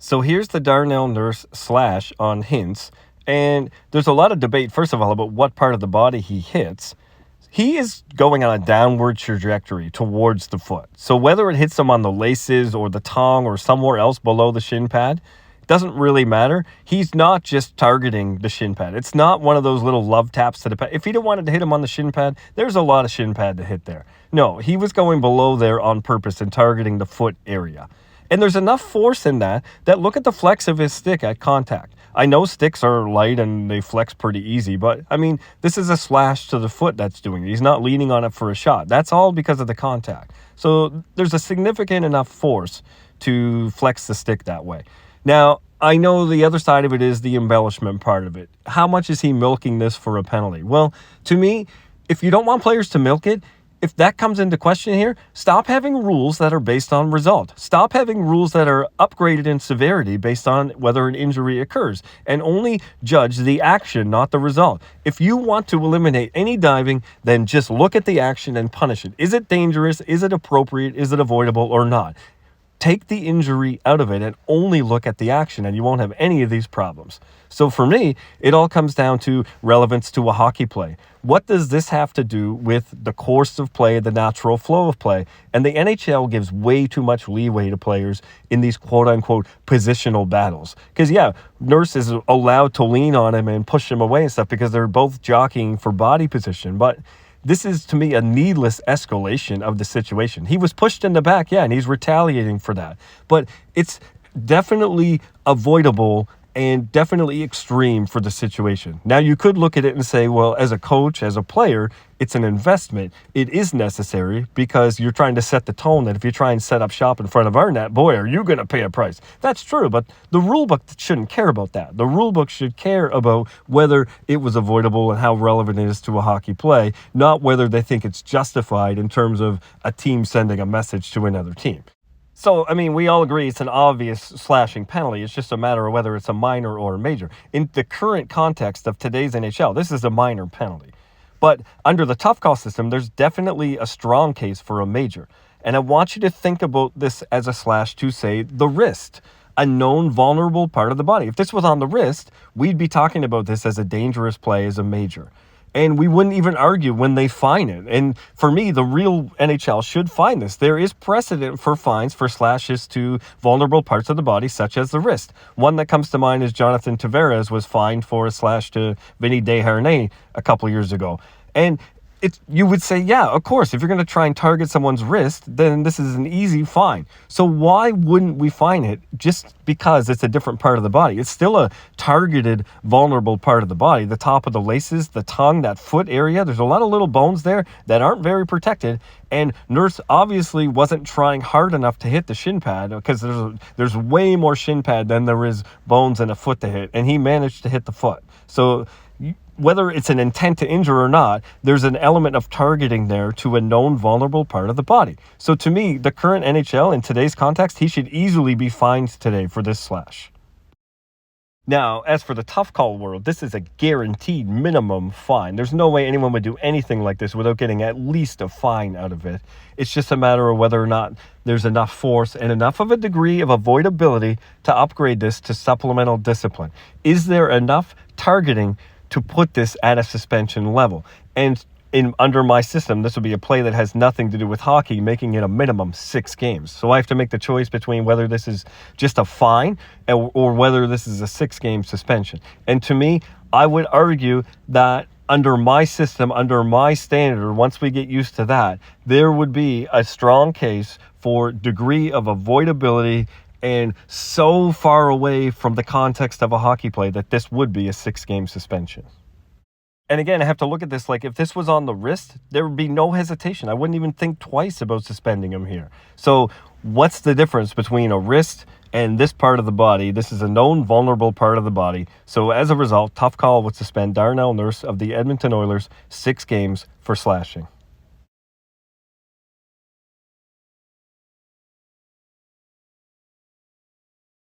So here's the Darnell Nurse slash on Hintz, and there's a lot of debate, first of all, about what part of the body he hits. He is going on a downward trajectory towards the foot. So whether it hits him on the laces or the tongue or somewhere else below the shin pad, doesn't really matter. He's not just targeting the shin pad. It's not one of those little love taps to the pad. If he didn't want to hit him on the shin pad, there's a lot of shin pad to hit there. No, he was going below there on purpose and targeting the foot area. And there's enough force in that look at the flex of his stick at contact. I know sticks are light and they flex pretty easy, but I mean, this is a slash to the foot that's doing it. He's not leaning on it for a shot. That's all because of the contact. So there's a significant enough force to flex the stick that way. Now, I know the other side of it is the embellishment part of it. How much is he milking this for a penalty? Well, to me, if you don't want players to milk it, if that comes into question here, stop having rules that are based on result. Stop having rules that are upgraded in severity based on whether an injury occurs, and only judge the action, not the result. If you want to eliminate any diving, then just look at the action and punish it. Is it dangerous? Is it appropriate? Is it avoidable or not? Take the injury out of it and only look at the action, and you won't have any of these problems. So for me, it all comes down to relevance to a hockey play. What does this have to do with the course of play, the natural flow of play? And the NHL gives way too much leeway to players in these quote-unquote positional battles. Because, yeah, Nurse is allowed to lean on him and push him away and stuff because they're both jockeying for body position. But this is, to me, a needless escalation of the situation. He was pushed in the back, yeah, and he's retaliating for that. But it's definitely avoidable and definitely extreme for the situation. Now, you could look at it and say, well, as a coach, as a player, it's an investment. It is necessary because you're trying to set the tone that if you try and set up shop in front of our net, boy, are you going to pay a price. That's true, but the rule book shouldn't care about that. The rule book should care about whether it was avoidable and how relevant it is to a hockey play, not whether they think it's justified in terms of a team sending a message to another team. So, I mean, we all agree it's an obvious slashing penalty. It's just a matter of whether it's a minor or a major. In the current context of today's NHL, this is a minor penalty. But under the tough call system, there's definitely a strong case for a major. And I want you to think about this as a slash to, say, the wrist, a known vulnerable part of the body. If this was on the wrist, we'd be talking about this as a dangerous play as a major. And we wouldn't even argue when they fine it. And for me, the real NHL should fine this. There is precedent for fines for slashes to vulnerable parts of the body, such as the wrist. One that comes to mind is Jonathan Tavares was fined for a slash to Vinny Desharnais a couple years ago. And you would say, yeah, of course, if you're going to try and target someone's wrist, then this is an easy fine. So why wouldn't we fine it just because it's a different part of the body? It's still a targeted, vulnerable part of the body. The top of the laces, the tongue, that foot area, there's a lot of little bones there that aren't very protected. And Nurse obviously wasn't trying hard enough to hit the shin pad because there's way more shin pad than there is bones in a foot to hit. And he managed to hit the foot. So whether it's an intent to injure or not, there's an element of targeting there to a known vulnerable part of the body. So to me, the current NHL, in today's context, he should easily be fined today for this slash. Now, as for the tough call world, this is a guaranteed minimum fine. There's no way anyone would do anything like this without getting at least a fine out of it. It's just a matter of whether or not there's enough force and enough of a degree of avoidability to upgrade this to supplemental discipline. Is there enough targeting to put this at a suspension level? And under my system, this would be a play that has nothing to do with hockey, making it a minimum 6 games. So I have to make the choice between whether this is just a fine or whether this is a 6-game suspension. And to me, I would argue that under my system, under my standard, once we get used to that, there would be a strong case for degree of avoidability and so far away from the context of a hockey play that this would be a 6-game suspension. And again, I have to look at this like if this was on the wrist, there would be no hesitation. I wouldn't even think twice about suspending him here. So what's the difference between a wrist and this part of the body? This is a known vulnerable part of the body. So as a result, tough call would suspend Darnell Nurse of the Edmonton Oilers 6 games for slashing.